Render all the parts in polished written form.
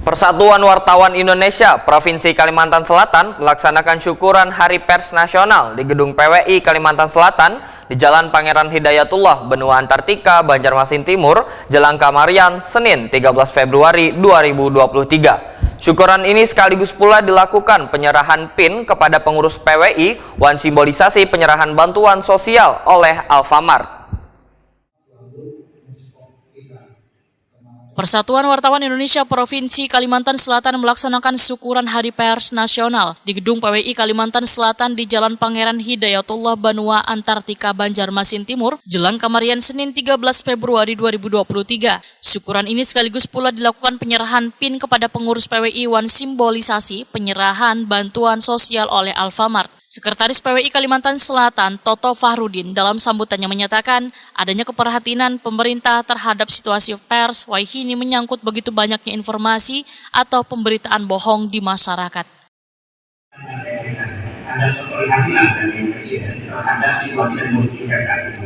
Persatuan Wartawan Indonesia Provinsi Kalimantan Selatan melaksanakan syukuran Hari Pers Nasional di Gedung PWI Kalimantan Selatan di Jalan Pangeran Hidayatullah, Benua Antartika, Banjarmasin Timur, Jalan Kamarian, Senin 13 Februari 2023. Syukuran ini sekaligus pula dilakukan penyerahan PIN kepada pengurus PWI, wan simbolisasi penyerahan bantuan sosial oleh Alfamart. Persatuan Wartawan Indonesia Provinsi Kalimantan Selatan melaksanakan syukuran Hari Pers Nasional di Gedung PWI Kalimantan Selatan di Jalan Pangeran Hidayatullah, Benua Antartika, Banjarmasin Timur, Jalan Kamarian, Senin 13 Februari 2023. Syukuran ini sekaligus pula dilakukan penyerahan PIN kepada pengurus PWI, wan simbolisasi penyerahan bantuan sosial oleh Alfamart. Sekretaris PWI Kalimantan Selatan, Toto Fahrudin, dalam sambutannya menyatakan adanya keprihatinan pemerintah terhadap situasi pers Waihini menyangkut begitu banyaknya informasi atau pemberitaan bohong di masyarakat. Ada keprihatinan dari Presiden terhadap situasi dan kondisi pers saat ini.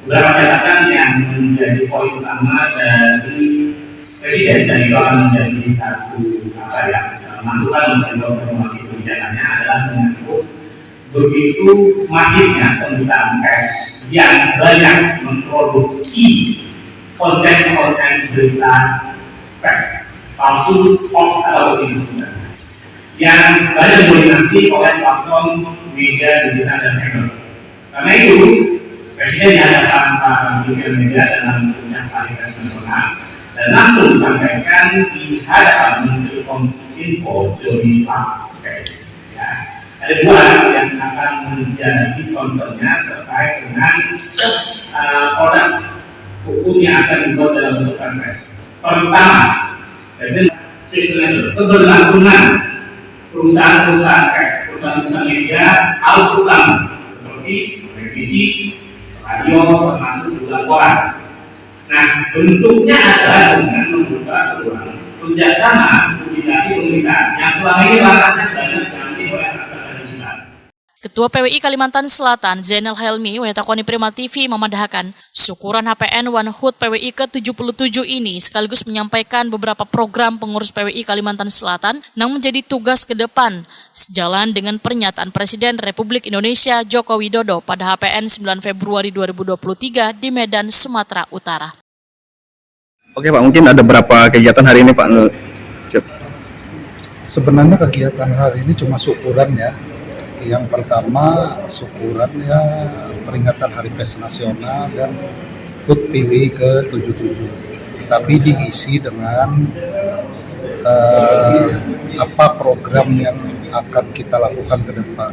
Beberapa catatan yang menjadi poin utama dari Presiden dan itu akan menjadi satu masukan untuk informasi kebijakannya adalah menyangkut begitu masifnya pemberitaan pers yang banyak memproduksi konten-konten berita pers palsu, hoax atau insular yang banyak didominasi oleh platform media digital dan cyber. Karena itu, Presiden dihadapkan para media dalam puncak Hari Pers Nasional dan langsung disampaikan di hadapan Menteri Kominfo Joni Plate. Ada dua yang akan menjadi concernnya terkait dengan produk hukum yang akan dibuat dalam bentuk pers. Pertama, sistem keberlangsungan perusahaan-perusahaan pers, perusahaan-perusahaan media harus utama seperti televisi, radio, termasuk juga koran. Nah, bentuknya adalah dengan membuka peluang kerjasama publikasi pemberitaan yang selama ini bahannya banyak diambil oleh raksasa digital. Ketua PWI Kalimantan Selatan, Zainal Helmi, Wetakoni Prima TV memandahkan syukuran HPN One HUT PWI ke-77 ini sekaligus menyampaikan beberapa program pengurus PWI Kalimantan Selatan yang menjadi tugas ke depan sejalan dengan pernyataan Presiden Republik Indonesia Joko Widodo pada HPN 9 Februari 2023 di Medan, Sumatera Utara. Oke Pak, mungkin ada berapa kegiatan hari ini Pak? Sebenarnya kegiatan hari ini cuma syukuran ya. Yang pertama syukuran ya peringatan Hari Pers Nasional dan HUT PWI ke-77. Tapi diisi dengan apa program yang akan kita lakukan ke depan.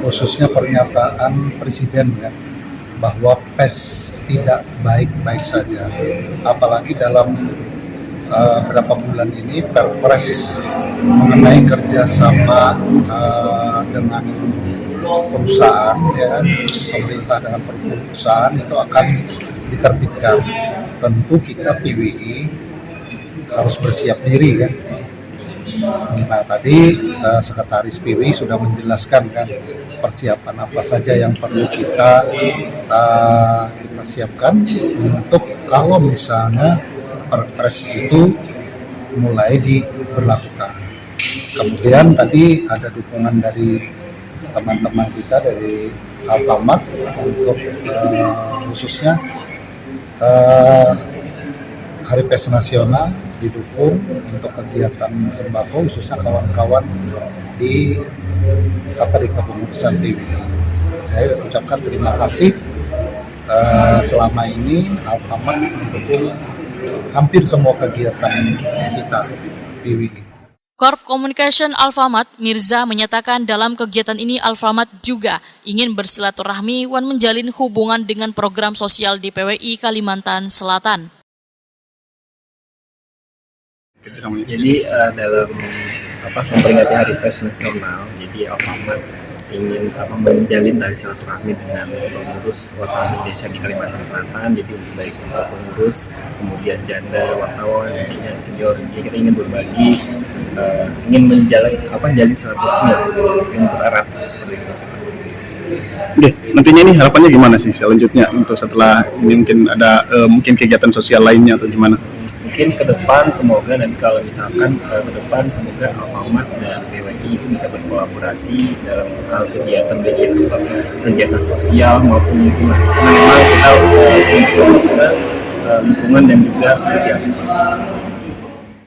Khususnya pernyataan Presiden ya, bahwa pers tidak baik-baik saja. Apalagi dalam beberapa bulan ini Perpres mengenai kerjasama dengan perusahaan, ya, pemerintah dengan perusahaan itu akan diterbitkan. Tentu kita PWI harus bersiap diri kan. Nah tadi Sekretaris PWI sudah menjelaskan kan persiapan apa saja yang perlu kita siapkan untuk kalau misalnya Perpres itu mulai diberlakukan. Kemudian tadi ada dukungan dari teman-teman kita dari Alfamart untuk khususnya Hari Pers Nasional didukung untuk kegiatan sembako khususnya kawan-kawan di kepengurusan PWI. Saya ucapkan terima kasih selama ini Alfamart mendukung hampir semua kegiatan kita PWI. Korp Communication Alfamart Mirza menyatakan dalam kegiatan ini Alfamart juga ingin bersilaturahmi wan menjalin hubungan dengan program sosial di PWI Kalimantan Selatan. Jadi dalam memperingati Hari Pers Nasional, jadi Alfamart ingin menjalin tali silaturahmi dengan pengurus wartawan Indonesia di Kalimantan Selatan. Jadi baik untuk pengurus, kemudian janda, wartawan, intinya senior. Jadi kita ingin berbagi, ingin menjalin silaturahmi yang bererat seperti itu. Oke, nantinya ini harapannya gimana sih selanjutnya untuk setelah ini mungkin ada mungkin kegiatan sosial lainnya atau gimana? mungkin ke depan semoga nanti kalau misalkan ke depan semoga Alfamart dan BWI itu bisa berkolaborasi dalam hal kegiatan baik itu kegiatan sosial maupun lingkungan, karena memang kita fokus ke lingkungan dan juga sosial.